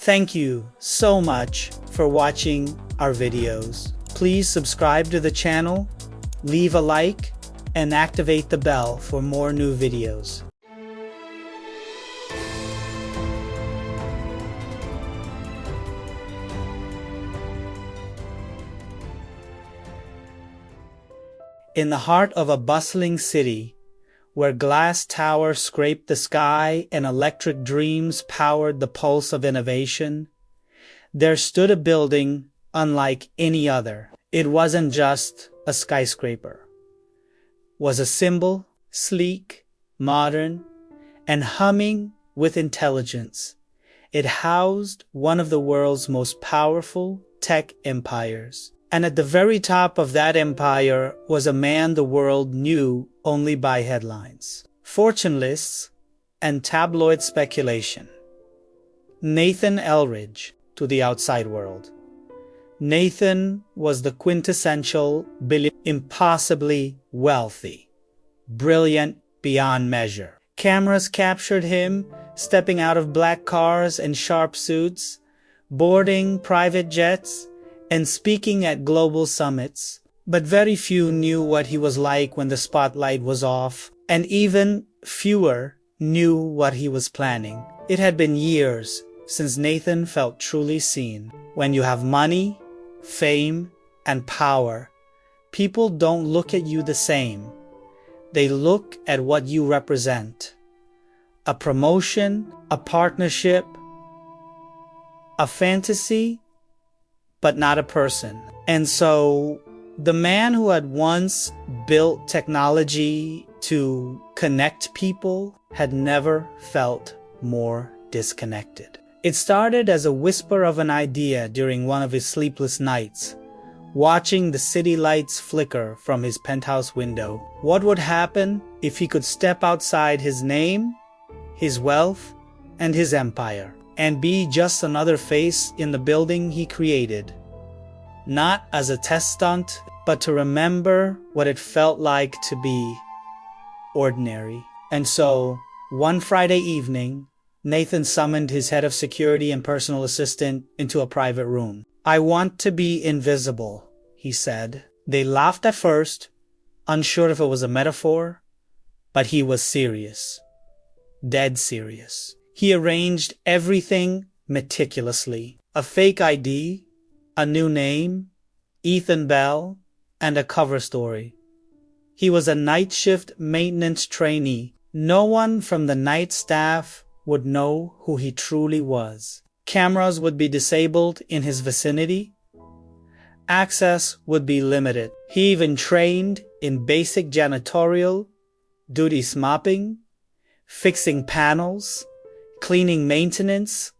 Thank you so much for watching our videos. Please subscribe to the channel, leave a like, and activate the bell for more new videos. In the heart of a bustling city, where glass towers scraped the sky and electric dreams powered the pulse of innovation, there stood a building unlike any other. It wasn't just a skyscraper. It was a symbol, sleek, modern, and humming with intelligence. It housed one of the world's most powerful tech empires. And at the very top of that empire was a man the world knew only by headlines, fortune lists, and tabloid speculation. Nathan Eldridge to the outside world. Nathan was the quintessential billionaire, impossibly wealthy, brilliant beyond measure. Cameras captured him stepping out of black cars and sharp suits, boarding private jets, and speaking at global summits, but very few knew what he was like when the spotlight was off, and even fewer knew what he was planning. It had been years since Nathan felt truly seen. When you have money, fame, and power, people don't look at you the same. They look at what you represent. A promotion, a partnership, a fantasy, but not a person. And so the man who had once built technology to connect people had never felt more disconnected. It started as a whisper of an idea during one of his sleepless nights, watching the city lights flicker from his penthouse window. What would happen if he could step outside his name, his wealth, and his empire, and be just another face in the building he created? Not as a test stunt, but to remember what it felt like to be ordinary. And so, one Friday evening, Nathan summoned his head of security and personal assistant into a private room. "I want to be invisible," he said. They laughed at first, unsure if it was a metaphor, but he was serious. Dead serious. He arranged everything meticulously. A fake ID, a new name, Ethan Bell, and a cover story. He was a night shift maintenance trainee. No one from the night staff would know who he truly was. Cameras would be disabled in his vicinity. Access would be limited. He even trained in basic janitorial, duties mopping, fixing panels, cleaning maintenance,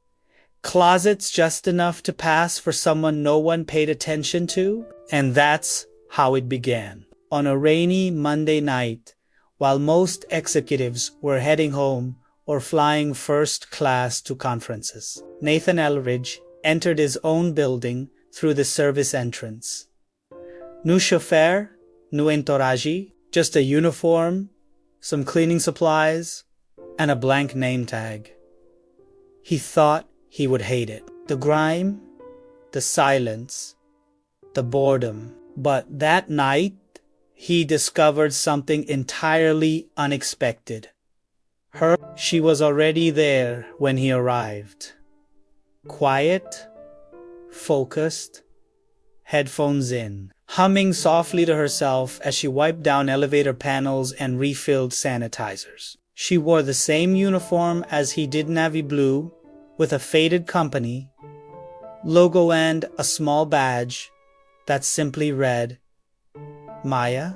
closets just enough to pass for someone no one paid attention to. And that's how it began. On a rainy Monday night, while most executives were heading home or flying first class to conferences, Nathan Eldridge entered his own building through the service entrance. No chauffeur, no entourage, just a uniform, some cleaning supplies, and a blank name tag. He thought he would hate it. The grime, the silence, the boredom. But that night, he discovered something entirely unexpected. She was already there when he arrived. Quiet, focused, headphones in, humming softly to herself as she wiped down elevator panels and refilled sanitizers. She wore the same uniform as he did, navy blue, with a faded company logo and a small badge that simply read, "Maya."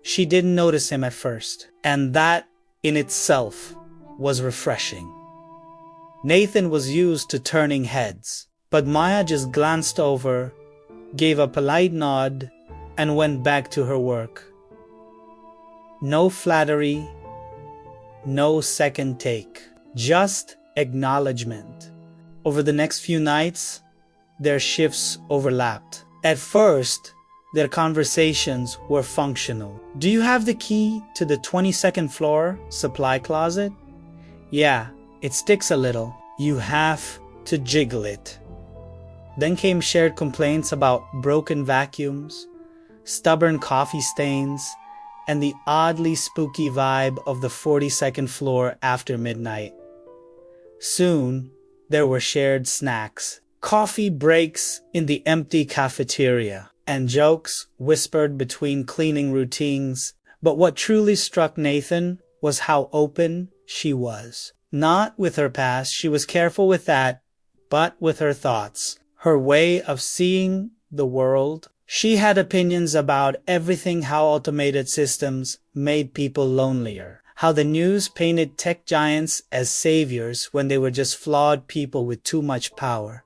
She didn't notice him at first, and that in itself was refreshing. Nathan was used to turning heads, but Maya just glanced over, gave a polite nod, and went back to her work. No flattery, no second take, just acknowledgement. Over the next few nights, their shifts overlapped. At first, their conversations were functional. "Do you have the key to the 22nd floor supply closet?" "Yeah, it sticks a little." "You have to jiggle it. Then came shared complaints about broken vacuums, stubborn coffee stains, and the oddly spooky vibe of the 42nd floor after midnight. Soon, there were shared snacks, coffee breaks in the empty cafeteria, and jokes whispered between cleaning routines. But what truly struck Nathan was how open she was. Not with her past, she was careful with that, but with her thoughts, her way of seeing the world. She had opinions about everything: how automated systems made people lonelier, how the news painted tech giants as saviors when they were just flawed people with too much power,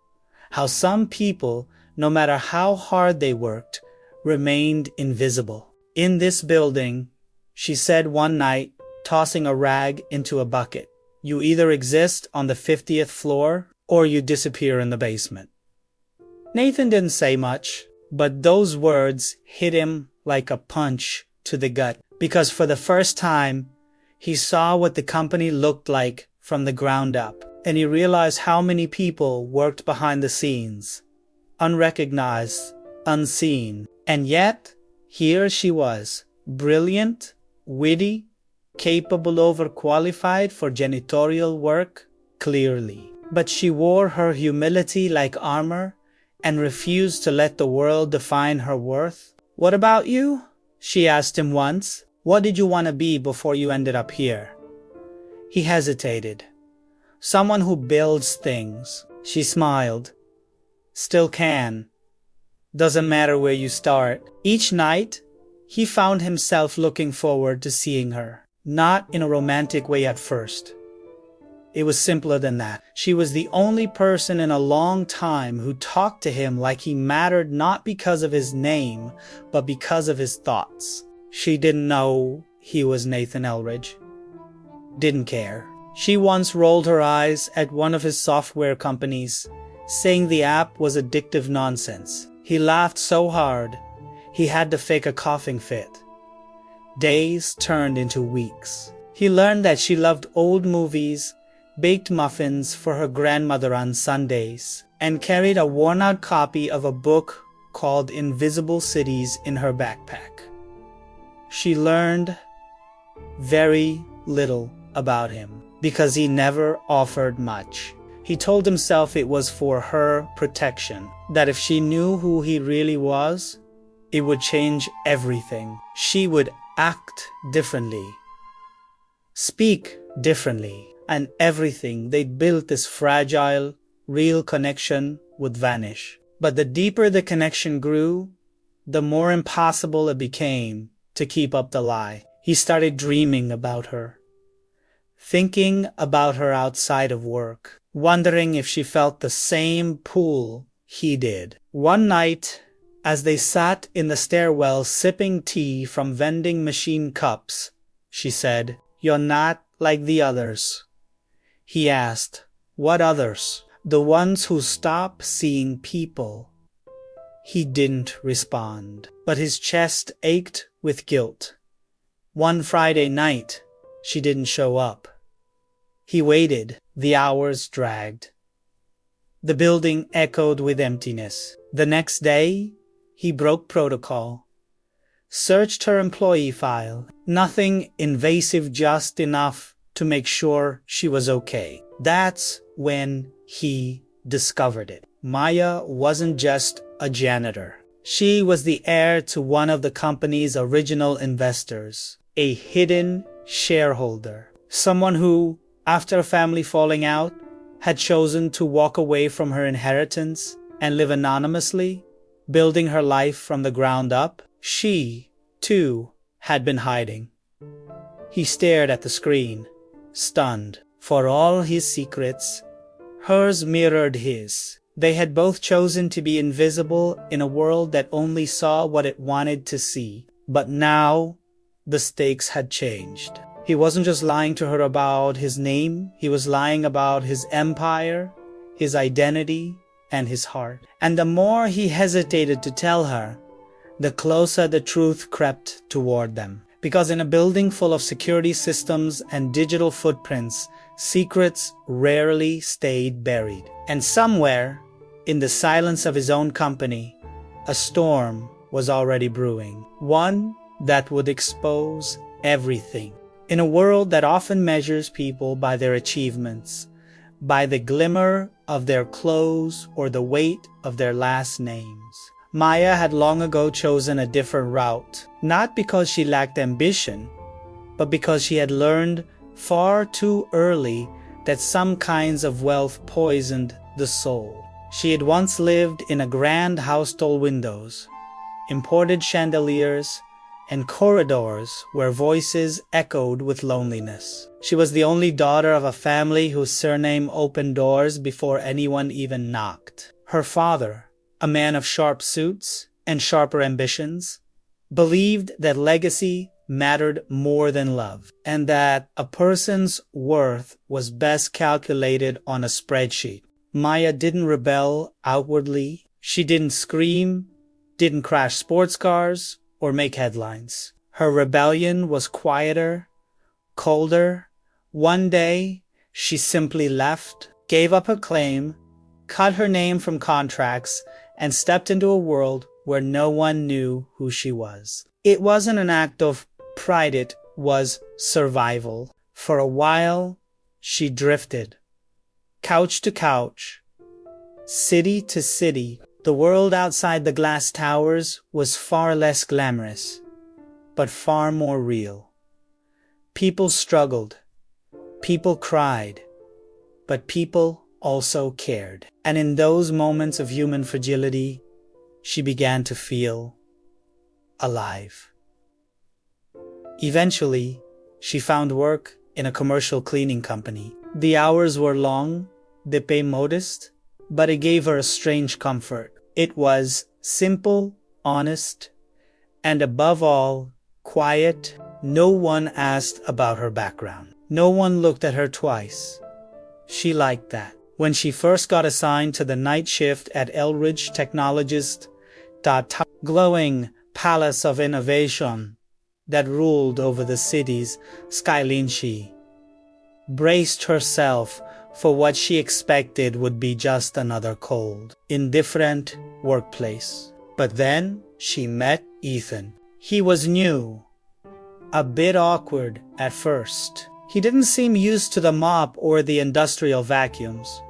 how some people, no matter how hard they worked, remained invisible. In this building, she said one night, tossing a rag into a bucket, you either exist on the 50th floor or you disappear in the basement. Nathan didn't say much, but those words hit him like a punch to the gut, because for the first time, he saw what the company looked like from the ground up, and he realized how many people worked behind the scenes, unrecognized, unseen. And yet, here she was, brilliant, witty, capable, overqualified for janitorial work, clearly. But she wore her humility like armor and refused to let the world define her worth. What about you? She asked him once. What did you want to be before you ended up here? He hesitated. Someone who builds things. She smiled. Still can. Doesn't matter where you start. Each night, he found himself looking forward to seeing her. Not in a romantic way at first. It was simpler than that. She was the only person in a long time who talked to him like he mattered, not because of his name, but because of his thoughts. She didn't know he was Nathan Elridge. Didn't care. She once rolled her eyes at one of his software companies, saying the app was addictive nonsense. He laughed so hard, he had to fake a coughing fit. Days turned into weeks. He learned that she loved old movies, baked muffins for her grandmother on Sundays, and carried a worn-out copy of a book called Invisible Cities in her backpack. She learned very little about him because he never offered much. He told himself it was for her protection, that if she knew who he really was, it would change everything. She would act differently, speak differently, and everything they'd built, this fragile, real connection, would vanish. But the deeper the connection grew, the more impossible it became to keep up the lie. He started dreaming about her, thinking about her outside of work, wondering if she felt the same pull he did. One night, as they sat in the stairwell sipping tea from vending machine cups, she said, "You're not like the others." He asked, "What others?" "The ones who stop seeing people." He didn't respond, but his chest ached with guilt. One Friday night, she didn't show up. He waited. The hours dragged. The building echoed with emptiness. The next day, he broke protocol. Searched her employee file. Nothing invasive, just enough to make sure she was okay. That's when he discovered it. Maya wasn't just a janitor. She was the heir to one of the company's original investors, a hidden shareholder, someone who, after a family falling out, had chosen to walk away from her inheritance and live anonymously, building her life from the ground up. She, too, had been hiding. He stared at the screen, stunned. For all his secrets, hers mirrored his. They had both chosen to be invisible in a world that only saw what it wanted to see. But now, the stakes had changed. He wasn't just lying to her about his name, he was lying about his empire, his identity, and his heart. And the more he hesitated to tell her, the closer the truth crept toward them. Because in a building full of security systems and digital footprints, Secrets rarely stayed buried. And somewhere, in the silence of his own company, a storm was already brewing. One that would expose everything. In a world that often measures people by their achievements, by the glimmer of their clothes or the weight of their last names, Maya had long ago chosen a different route, not because she lacked ambition, but because she had learned far too early that some kinds of wealth poisoned the soul. She had once lived in a grand house, tall windows, imported chandeliers, and corridors where voices echoed with loneliness. She was the only daughter of a family whose surname opened doors before anyone even knocked. Her father, a man of sharp suits and sharper ambitions, believed that legacy mattered more than love, and that a person's worth was best calculated on a spreadsheet. Maya didn't rebel outwardly. She didn't scream, didn't crash sports cars, or make headlines. Her rebellion was quieter, colder. One day, she simply left, gave up her claim, cut her name from contracts, and stepped into a world where no one knew who she was. It wasn't an act of pride, it was survival. For a while, she drifted, couch to couch, city to city. The world outside the glass towers was far less glamorous, but far more real. People struggled, people cried, but people also cared. And in those moments of human fragility, she began to feel alive. Eventually, she found work in a commercial cleaning company. The hours were long, the pay modest, but it gave her a strange comfort. It was simple, honest, and above all, quiet. No one asked about her background. No one looked at her twice. She liked that. When she first got assigned to the night shift at Elridge Technologist, that glowing palace of innovation that ruled over the city's skyline, she braced herself for what she expected would be just another cold, indifferent workplace. But then she met Ethan. He was new, a bit awkward at first. He didn't seem used to the mop or the industrial vacuums.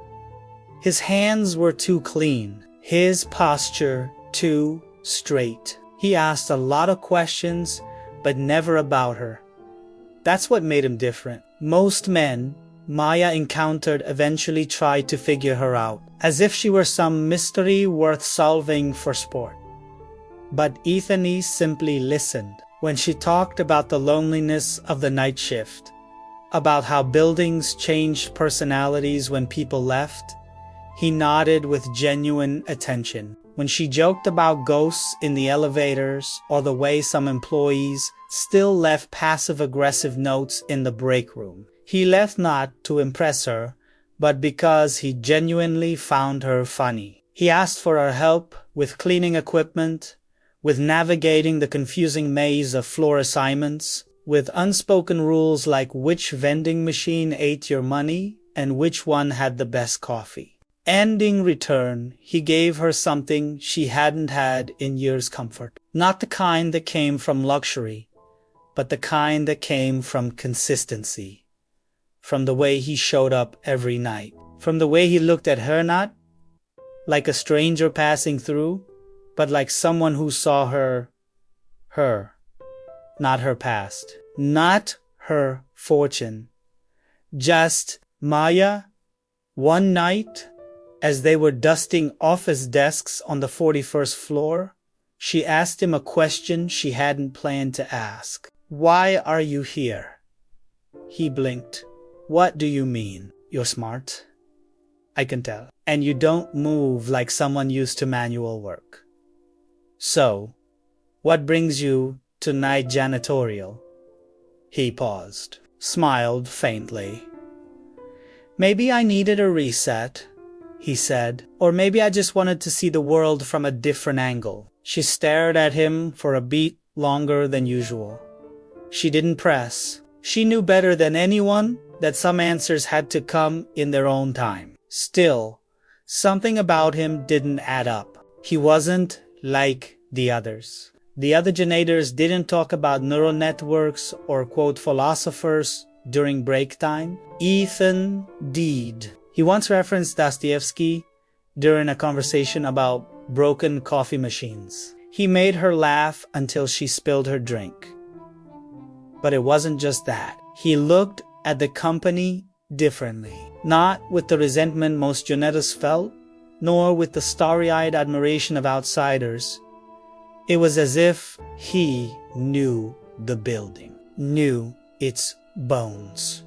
His hands were too clean, his posture too straight. He asked a lot of questions, but never about her. That's what made him different. Most men Maya encountered eventually tried to figure her out, as if she were some mystery worth solving for sport. But Ethan simply listened. When she talked about the loneliness of the night shift, about how buildings changed personalities when people left, he nodded with genuine attention. When she joked about ghosts in the elevators or the way some employees still left passive-aggressive notes in the break room, he left not to impress her, but because he genuinely found her funny. He asked for her help with cleaning equipment, with navigating the confusing maze of floor assignments, with unspoken rules like which vending machine ate your money and which one had the best coffee. And in return, he gave her something she hadn't had in years: comfort. Not the kind that came from luxury, but the kind that came from consistency. From the way he showed up every night. From the way he looked at her, not like a stranger passing through, but like someone who saw her, not her past, not her fortune. Just Maya. One night, as they were dusting office desks on the 41st floor, she asked him a question she hadn't planned to ask. "Why are you here?" He blinked. "What do you mean?" "You're smart. I can tell. And you don't move like someone used to manual work. So, what brings you to night janitorial?" He paused, smiled faintly. "Maybe I needed a reset," he said. "Or maybe I just wanted to see the world from a different angle." She stared at him for a beat longer than usual. She didn't press. She knew better than anyone that some answers had to come in their own time. Still, something about him didn't add up. He wasn't like the others. The other janitors didn't talk about neural networks or quote philosophers during break time. Ethan did. He once referenced Dostoevsky during a conversation about broken coffee machines. He made her laugh until she spilled her drink. But it wasn't just that. He looked at the company differently. Not with the resentment most janitors felt, nor with the starry-eyed admiration of outsiders. It was as if he knew the building, knew its bones.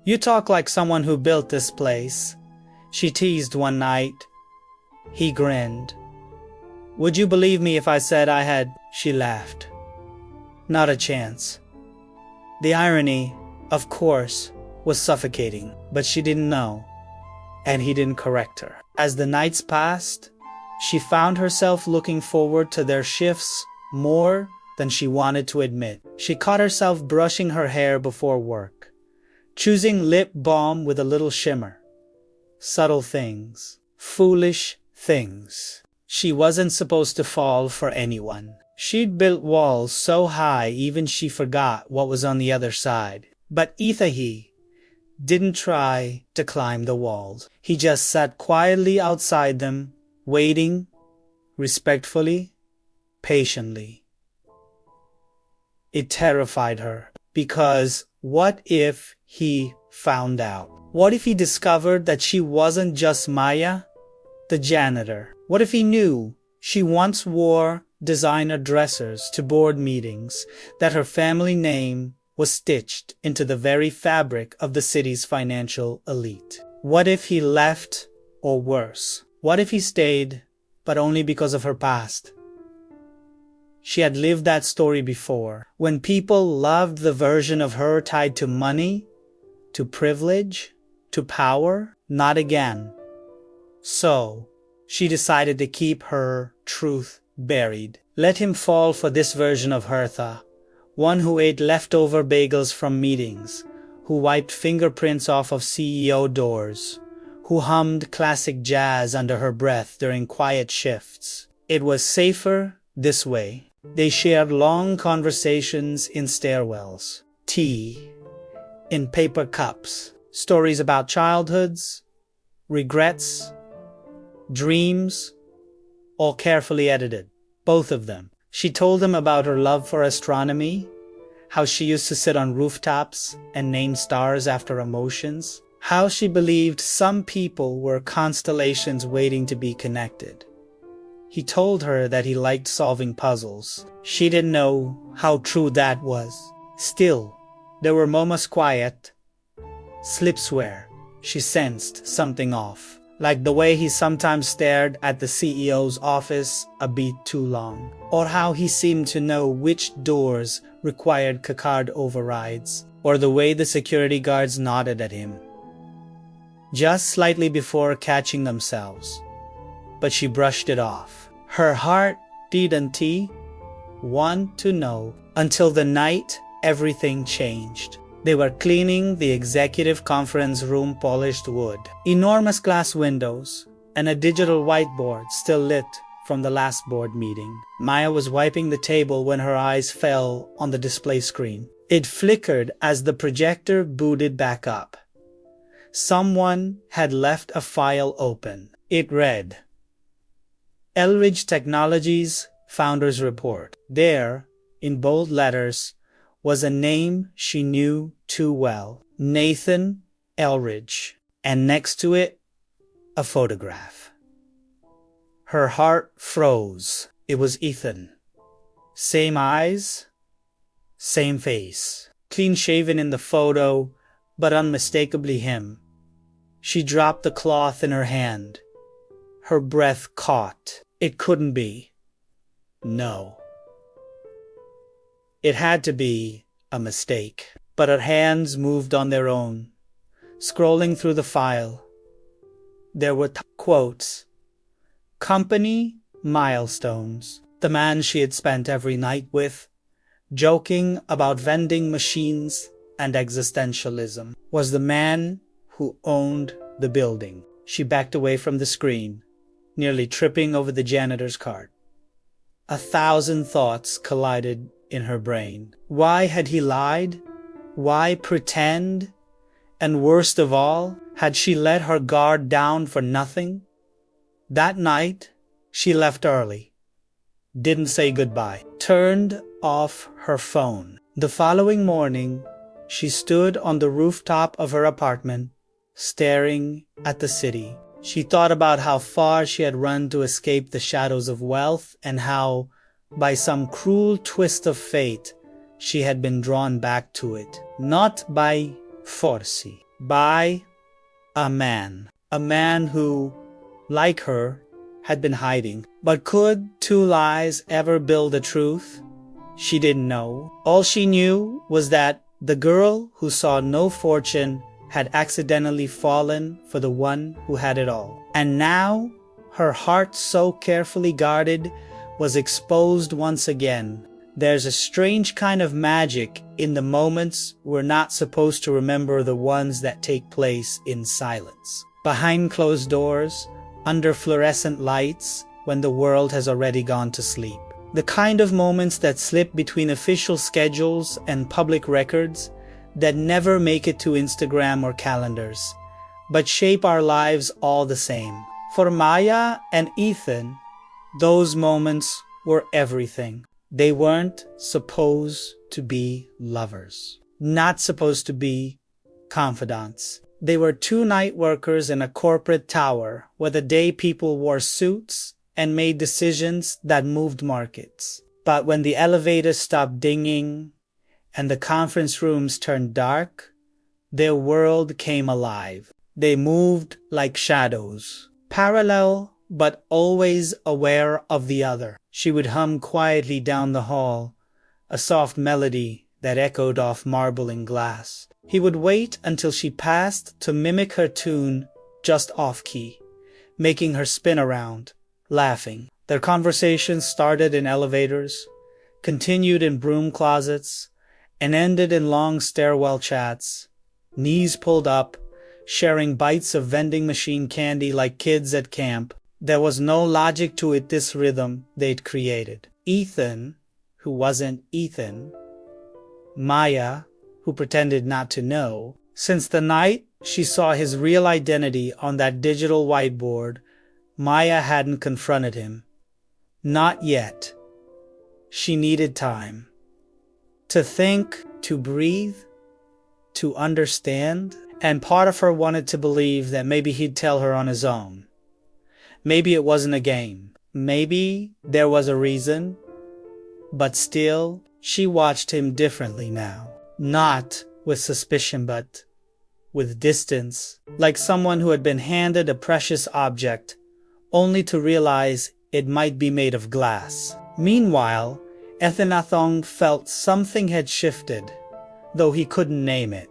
"You talk like someone who built this place," she teased one night. He grinned. "Would you believe me if I said I had?" She laughed. "Not a chance." The irony, of course, was suffocating, but she didn't know, and he didn't correct her. As the nights passed, she found herself looking forward to their shifts more than she wanted to admit. She caught herself brushing her hair before work, choosing lip balm with a little shimmer. Subtle things, foolish things. She wasn't supposed to fall for anyone. She'd built walls so high even she forgot what was on the other side. But Ithahi didn't try to climb the walls. He just sat quietly outside them, waiting, respectfully, patiently. It terrified her, because what if he found out? What if he discovered that she wasn't just Maya, the janitor? What if he knew she once wore designer dressers to board meetings, that her family name was stitched into the very fabric of the city's financial elite? What if he left, or worse, what if he stayed, but only because of her past? She had lived that story before, when people loved the version of her tied to money, to privilege, to power. Not again. So, she decided to keep her truth buried. Let him fall for this version of Hertha, one who ate leftover bagels from meetings, who wiped fingerprints off of CEO doors, who hummed classic jazz under her breath during quiet shifts. It was safer this way. They shared long conversations in stairwells, tea in paper cups, stories about childhoods, regrets, dreams, all carefully edited. Both of them. She told him about her love for astronomy, how she used to sit on rooftops and name stars after emotions, how she believed some people were constellations waiting to be connected. He told her that he liked solving puzzles. She didn't know how true that was. Still, there were moments quiet, slips where she sensed something off, like the way he sometimes stared at the CEO's office a beat too long, or how he seemed to know which doors required card overrides, or the way the security guards nodded at him, just slightly before catching themselves. But she brushed it off. Her heart didn't want to know until the night everything changed. They were cleaning the executive conference room, polished wood, enormous glass windows, and a digital whiteboard still lit from the last board meeting. Maya was wiping the table when her eyes fell on the display screen. It flickered as the projector booted back up. Someone had left a file open. It read, Elridge Technologies Founders Report. There, in bold letters, was a name she knew too well, Nathan Elridge, and next to it, a photograph. Her heart froze. It was Ethan. Same eyes, same face, clean-shaven in the photo, but unmistakably him. She dropped the cloth in her hand. Her breath caught. It couldn't be. No. It had to be a mistake. But her hands moved on their own, scrolling through the file. There were quotes. Company milestones. The man she had spent every night with, joking about vending machines and existentialism, was the man who owned the building. She backed away from the screen, nearly tripping over the janitor's cart. 1,000 thoughts collided in her brain. Why had he lied? Why pretend? And worst of all, had she let her guard down for nothing? That night, she left early, didn't say goodbye, turned off her phone. The following morning, she stood on the rooftop of her apartment, staring at the city. She thought about how far she had run to escape the shadows of wealth and how, by some cruel twist of fate, she had been drawn back to it. Not by force, by a man who, like her, had been hiding. But could two lies ever build a truth? She didn't know. All she knew was that the girl who saw no fortune had accidentally fallen for the one who had it all. And now, her heart so carefully guarded was exposed once again. There's a strange kind of magic in the moments we're not supposed to remember, the ones that take place in silence. Behind closed doors, under fluorescent lights, when the world has already gone to sleep. The kind of moments that slip between official schedules and public records, that never make it to Instagram or calendars, but shape our lives all the same. For Maya and Ethan, those moments were everything. They weren't supposed to be lovers, not supposed to be confidants. They were two night workers in a corporate tower where the day people wore suits and made decisions that moved markets. But when the elevators stopped dinging and the conference rooms turned dark, their world came alive. They moved like shadows, parallel but always aware of the other. She would hum quietly down the hall, a soft melody that echoed off marble and glass. He would wait until she passed to mimic her tune just off-key, making her spin around, laughing. Their conversations started in elevators, continued in broom closets, and ended in long stairwell chats, knees pulled up, sharing bites of vending machine candy like kids at camp. There was no logic to it, this rhythm they'd created. Ethan, who wasn't Ethan, Maya, who pretended not to know. Since the night she saw his real identity on that digital whiteboard, Maya hadn't confronted him. Not yet. She needed time. To think, to breathe, to understand. And part of her wanted to believe that maybe he'd tell her on his own. Maybe it wasn't a game. Maybe there was a reason. But still, she watched him differently now. Not with suspicion, but with distance. Like someone who had been handed a precious object, only to realize it might be made of glass. Meanwhile, Ethenathong felt something had shifted, though he couldn't name it.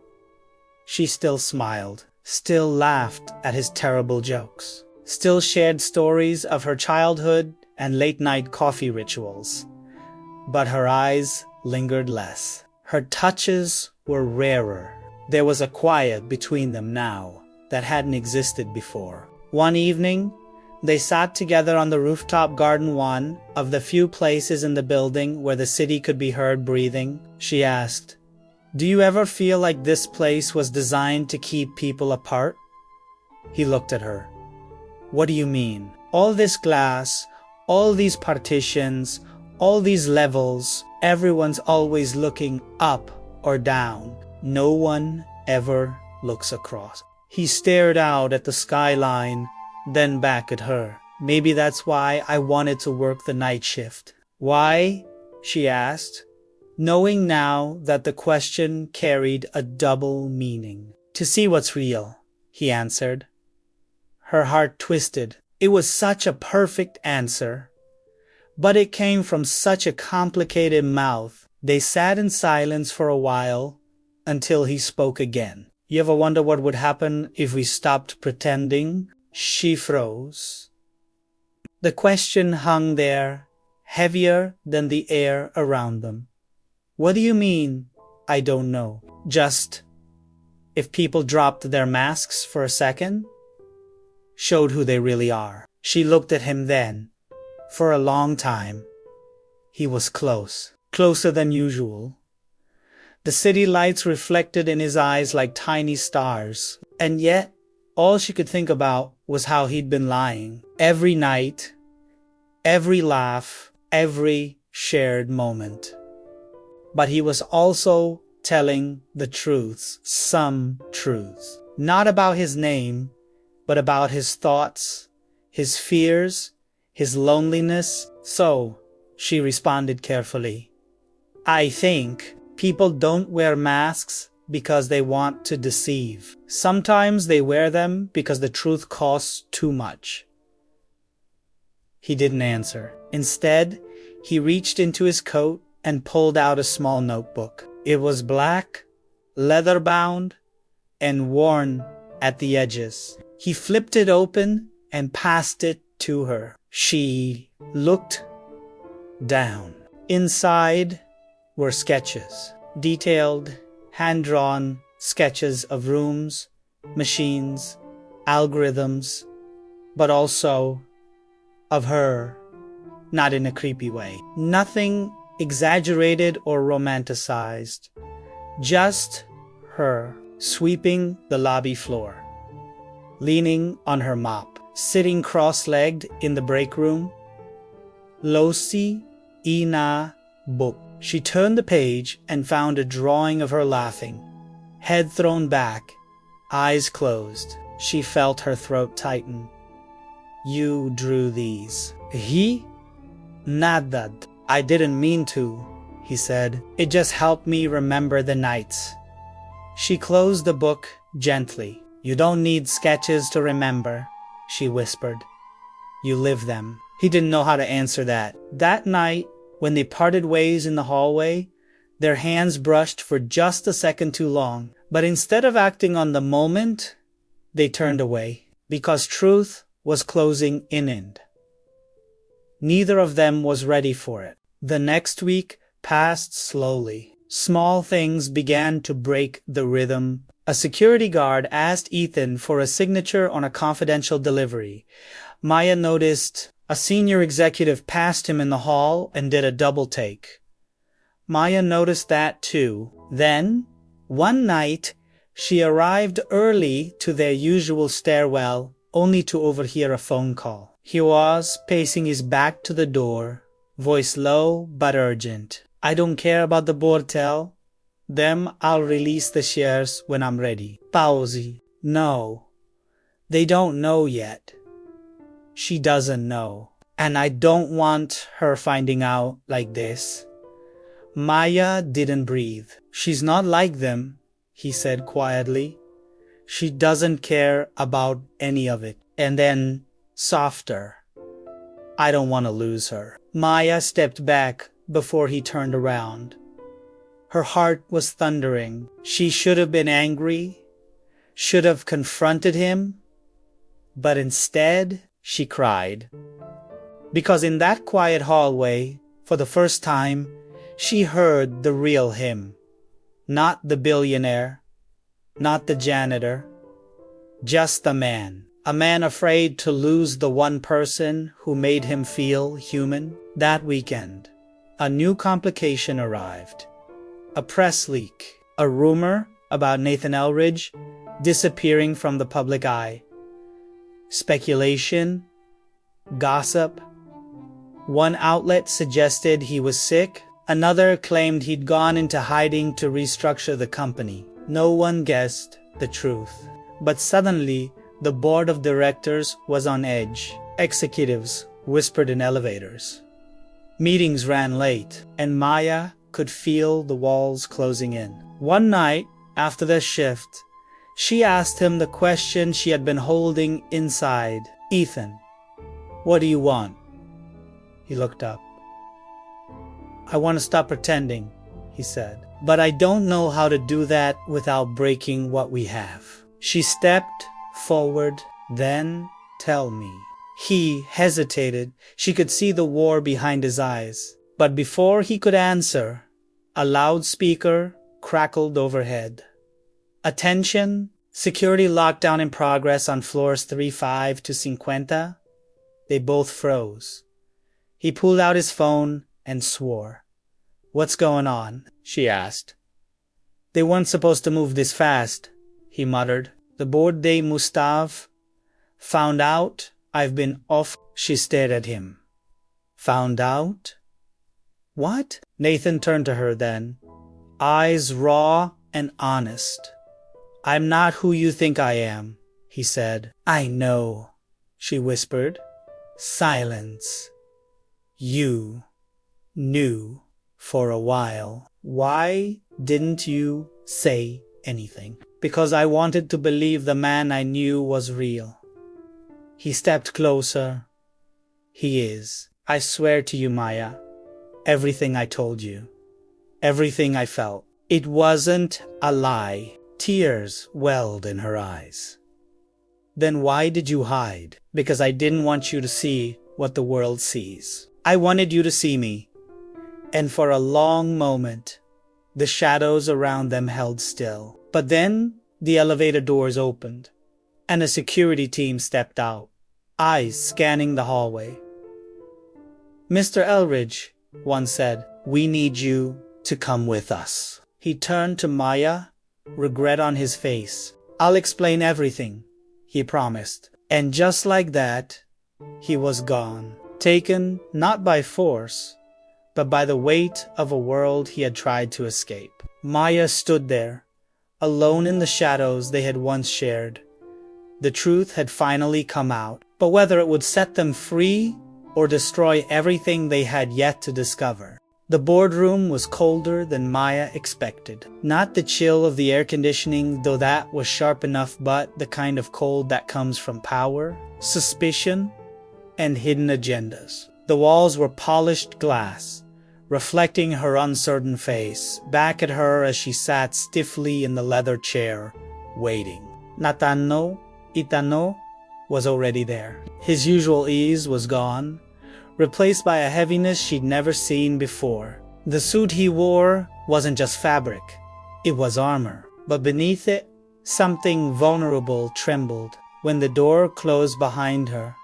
She still smiled, still laughed at his terrible jokes, still shared stories of her childhood and late-night coffee rituals. But her eyes lingered less. Her touches were rarer. There was a quiet between them now that hadn't existed before. One evening, they sat together on the rooftop garden, one of the few places in the building where the city could be heard breathing. She asked, "Do you ever feel like this place was designed to keep people apart?" He looked at her. "What do you mean? All this glass, all these partitions, all these levels, everyone's always looking up or down. No one ever looks across." He stared out at the skyline, then back at her. "Maybe that's why I wanted to work the night shift." "Why?" she asked, knowing now that the question carried a double meaning. "To see what's real," he answered. Her heart twisted. It was such a perfect answer, but it came from such a complicated mouth. They sat in silence for a while, until he spoke again. "You ever wonder what would happen if we stopped pretending?" She froze. The question hung there, heavier than the air around them. "What do you mean?" I don't know. Just if people dropped their masks for a second, showed who they really are. She looked at him then. For a long time. He was close. Closer than usual. The city lights reflected in his eyes like tiny stars. And yet, all she could think about was how he'd been lying. Every night, every laugh, every shared moment. But he was also telling the truths, some truths. Not about his name, but about his thoughts, his fears, his loneliness. So, she responded carefully, I think people don't wear masks because they want to deceive. Sometimes they wear them because the truth costs too much. He didn't answer. Instead, he reached into his coat and pulled out a small notebook. It was black, leather-bound, and worn at the edges. He flipped it open and passed it to her. She looked down. Inside were sketches, detailed, hand-drawn sketches of rooms, machines, algorithms, but also of her, not in a creepy way. Nothing exaggerated or romanticized, just her sweeping the lobby floor, leaning on her mop, sitting cross-legged in the break room. Losi Ina book. She turned the page and found a drawing of her laughing, head thrown back, eyes closed. She felt her throat tighten. You drew these. He? Nadad. I didn't mean to, he said. It just helped me remember the nights. She closed the book gently. You don't need sketches to remember, she whispered. You live them. He didn't know how to answer that. That night, when they parted ways in the hallway, their hands brushed for just a second too long. But instead of acting on the moment, they turned away, because truth was closing in. Neither of them was ready for it. The next week passed slowly. Small things began to break the rhythm. A security guard asked Ethan for a signature on a confidential delivery. Maya noticed a senior executive passed him in the hall and did a double take. Maya noticed that too. Then, one night, she arrived early to their usual stairwell, only to overhear a phone call. He was pacing his back to the door, voice low but urgent. I don't care about the Bortel. Them I'll release the shares when I'm ready. Pausi. No. They don't know yet. She doesn't know. And I don't want her finding out like this. Maya didn't breathe. She's not like them, he said quietly. She doesn't care about any of it. And then, softer. I don't want to lose her. Maya stepped back before he turned around. Her heart was thundering. She should have been angry, should have confronted him, but instead she cried. Because in that quiet hallway, for the first time, she heard the real him. Not the billionaire, not the janitor, just the man. A man afraid to lose the one person who made him feel human. That weekend, a new complication arrived. A press leak, a rumor about Nathan Elridge disappearing from the public eye. Speculation, gossip. One outlet suggested he was sick. Another claimed he'd gone into hiding to restructure the company. No one guessed the truth. But suddenly, the board of directors was on edge. Executives whispered in elevators. Meetings ran late, and Maya could feel the walls closing in. One night, after their shift, she asked him the question she had been holding inside. Ethan, what do you want? He looked up. I want to stop pretending, he said. But I don't know how to do that without breaking what we have. She stepped forward, then tell me. He hesitated. She could see the war behind his eyes. But before he could answer, a loudspeaker crackled overhead. Attention! Security lockdown in progress on floors 35 to 50. They both froze. He pulled out his phone and swore. "What's going on?" she asked. "They weren't supposed to move this fast," he muttered. "The board de Mustav found out I've been off." She stared at him. "Found out? What?" Nathan turned to her then, eyes raw and honest. "I'm not who you think I am," he said. "I know," she whispered. Silence. "You knew for a while. Why didn't you say anything?" "Because I wanted to believe the man I knew was real." He stepped closer. "He is. I swear to you, Maya. Everything I told you. Everything I felt. It wasn't a lie." Tears welled in her eyes. "Then why did you hide?" "Because I didn't want you to see what the world sees. I wanted you to see me." And for a long moment, the shadows around them held still. But then the elevator doors opened, and a security team stepped out, eyes scanning the hallway. "Mr. Elridge," one said, "we need you to come with us." He turned to Maya, regret on his face. "I'll explain everything," he promised. And just like that, he was gone, taken not by force, but by the weight of a world he had tried to escape. Maya stood there, alone in the shadows they had once shared. The truth had finally come out, but whether it would set them free or destroy everything they had yet to discover. The boardroom was colder than Maya expected. Not the chill of the air conditioning, though that was sharp enough, but the kind of cold that comes from power, suspicion, and hidden agendas. The walls were polished glass, reflecting her uncertain face, back at her as she sat stiffly in the leather chair, waiting. Natano Itano was already there. His usual ease was gone, replaced by a heaviness she'd never seen before. The suit he wore wasn't just fabric, it was armor. But beneath it, something vulnerable trembled. When the door closed behind her,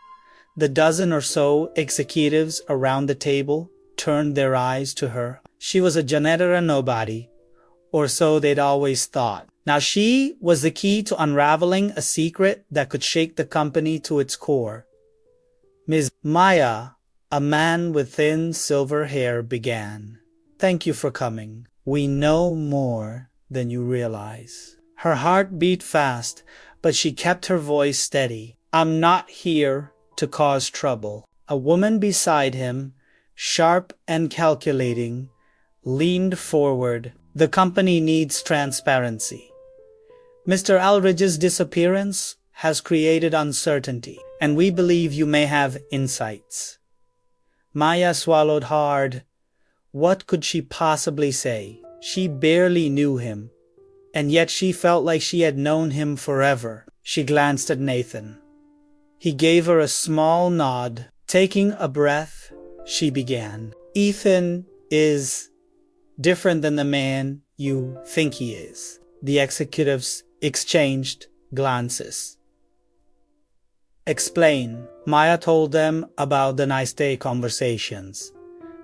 the dozen or so executives around the table turned their eyes to her. She was a janitor nobody, or so they'd always thought. Now she was the key to unraveling a secret that could shake the company to its core. Ms. Maya, a man with thin silver hair, began. "Thank you for coming. We know more than you realize." Her heart beat fast, but she kept her voice steady. "I'm not here to cause trouble." A woman beside him, sharp and calculating, leaned forward. "The company needs transparency. Mr. Aldridge's disappearance has created uncertainty, and we believe you may have insights." Maya swallowed hard. What could she possibly say? She barely knew him, and yet she felt like she had known him forever. She glanced at Nathan. He gave her a small nod. Taking a breath, she began. "Ethan is different than the man you think he is." The executives exchanged glances. "Explain." Maya told them about the nice day conversations,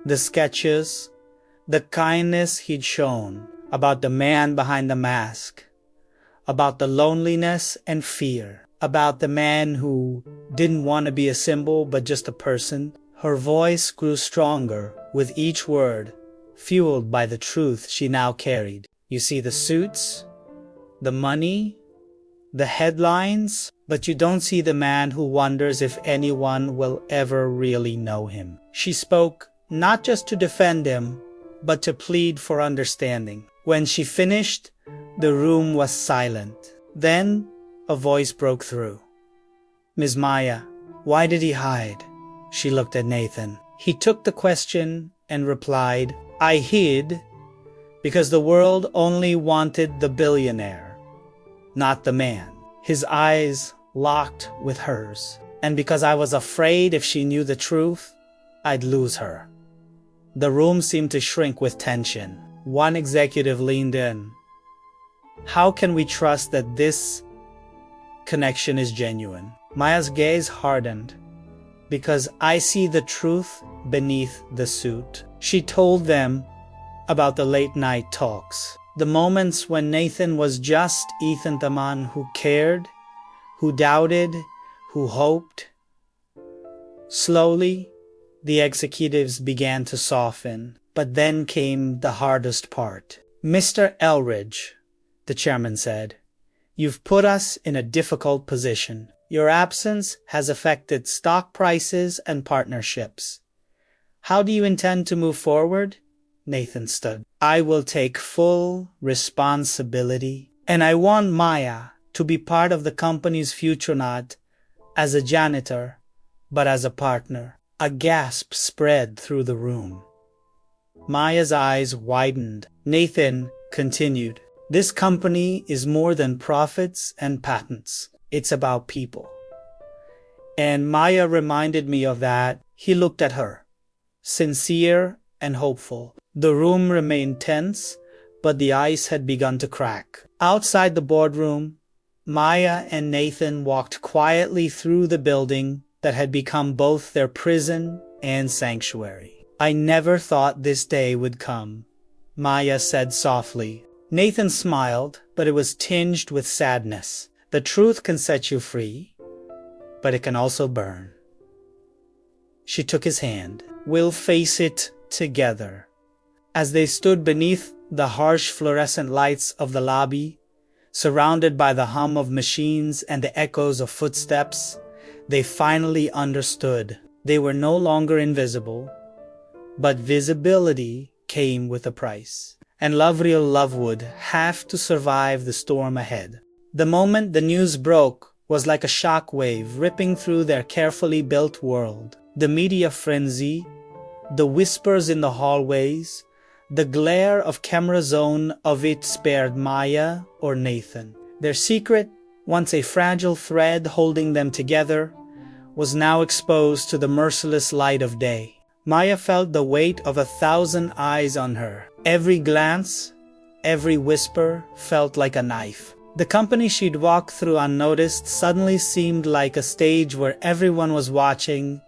the sketches, the kindness he'd shown, about the man behind the mask, about the loneliness and fear, about the man who didn't want to be a symbol but just a person. Her voice grew stronger with each word, fueled by the truth she now carried. "You see the suits, the money, the headlines, but you don't see the man who wonders if anyone will ever really know him." She spoke not just to defend him, but to plead for understanding. When she finished, the room was silent. Then a voice broke through. "Ms. Maya, why did he hide?" She looked at Nathan. He took the question and replied, "I hid because the world only wanted the billionaire, not the man." His eyes locked with hers. "And because I was afraid if she knew the truth, I'd lose her." The room seemed to shrink with tension. One executive leaned in. How can we trust that this connection is genuine? Maya's gaze hardened. Because I see the truth beneath the suit. She told them about the late night talks. The moments when Nathan was just Ethan the man who cared, who doubted, who hoped. Slowly, the executives began to soften, but then came the hardest part. Mr. Elridge, the chairman said, you've put us in a difficult position. Your absence has affected stock prices and partnerships. How do you intend to move forward? Nathan stood. I will take full responsibility, and I want Maya to be part of the company's future, not as a janitor, but as a partner. A gasp spread through the room. Maya's eyes widened. Nathan continued, this company is more than profits and patents. It's about people. And Maya reminded me of that. He looked at her, sincere and hopeful. The room remained tense, but the ice had begun to crack. Outside the boardroom, Maya and Nathan walked quietly through the building that had become both their prison and sanctuary. I never thought this day would come, Maya said softly. Nathan smiled, but it was tinged with sadness. The truth can set you free, but it can also burn. She took his hand. We'll face it together. As they stood beneath the harsh fluorescent lights of the lobby, surrounded by the hum of machines and the echoes of footsteps, they finally understood. They were no longer invisible, but visibility came with a price. And real love would have to survive the storm ahead. The moment the news broke was like a shock wave ripping through their carefully built world. The media frenzy, the whispers in the hallways, the glare of camera zone of it spared Maya or Nathan. Their secret, once a fragile thread holding them together, was now exposed to the merciless light of day. Maya felt the weight of 1,000 eyes on her. Every glance, every whisper felt like a knife. The company she'd walked through unnoticed suddenly seemed like a stage where everyone was watching,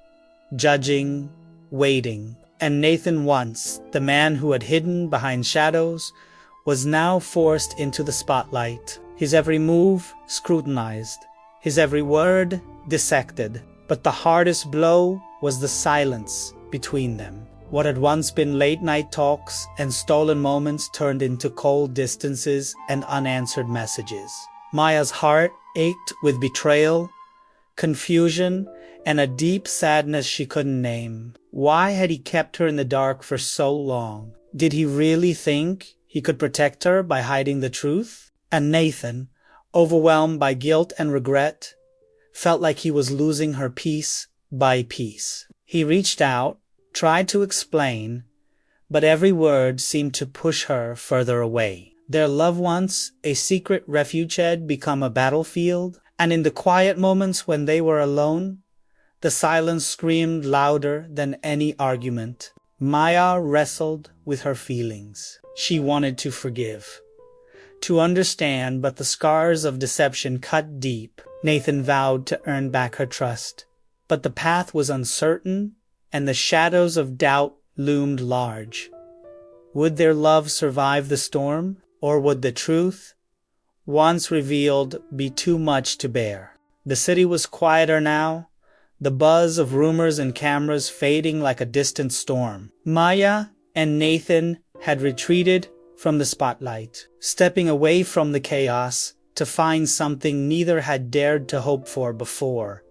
judging, waiting. And Nathan, once the man who had hidden behind shadows, was now forced into the spotlight. His every move scrutinized, his every word dissected. But the hardest blow was the silence between them. What had once been late-night talks and stolen moments turned into cold distances and unanswered messages. Maya's heart ached with betrayal, confusion, and a deep sadness she couldn't name. Why had he kept her in the dark for so long? Did he really think he could protect her by hiding the truth? And Nathan, overwhelmed by guilt and regret, felt like he was losing her piece by piece. He reached out, tried to explain, but every word seemed to push her further away. Their love once a secret refuge had become a battlefield, and in the quiet moments when they were alone, the silence screamed louder than any argument. Maya wrestled with her feelings. She wanted to forgive, to understand, but the scars of deception cut deep. Nathan vowed to earn back her trust, but the path was uncertain, and the shadows of doubt loomed large. Would their love survive the storm, or would the truth, once revealed, be too much to bear? The city was quieter now, the buzz of rumors and cameras fading like a distant storm. Maya and Nathan had retreated from the spotlight, stepping away from the chaos to find something neither had dared to hope for before: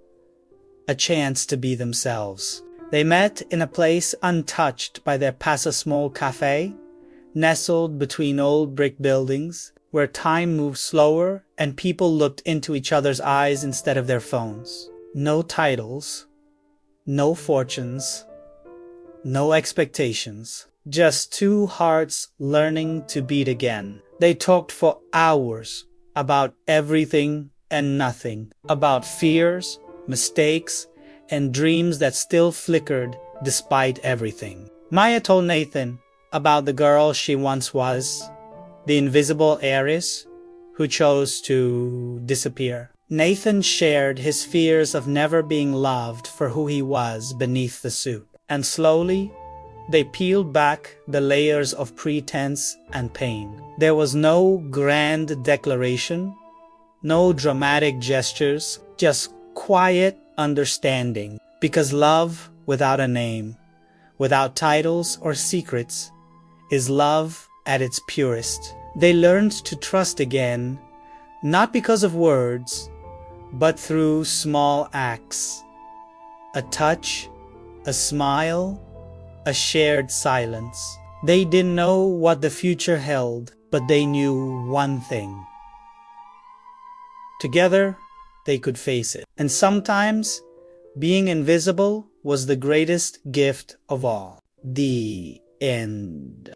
a chance to be themselves. They met in a place untouched by their Passasmol cafe, nestled between old brick buildings, where time moved slower and people looked into each other's eyes instead of their phones. No titles, no fortunes, no expectations, just two hearts learning to beat again. They talked for hours about everything and nothing, about fears, mistakes, and dreams that still flickered despite everything. Maya told Nathan about the girl she once was, the invisible heiress who chose to disappear. Nathan shared his fears of never being loved for who he was beneath the suit, and slowly they peeled back the layers of pretense and pain. There was no grand declaration, no dramatic gestures, just quiet understanding, because love without a name, without titles or secrets, is love at its purest. They learned to trust again, not because of words, but through small acts. A touch, a smile, a shared silence. They didn't know what the future held, but they knew one thing. Together, they could face it. And sometimes, being invisible was the greatest gift of all. The end.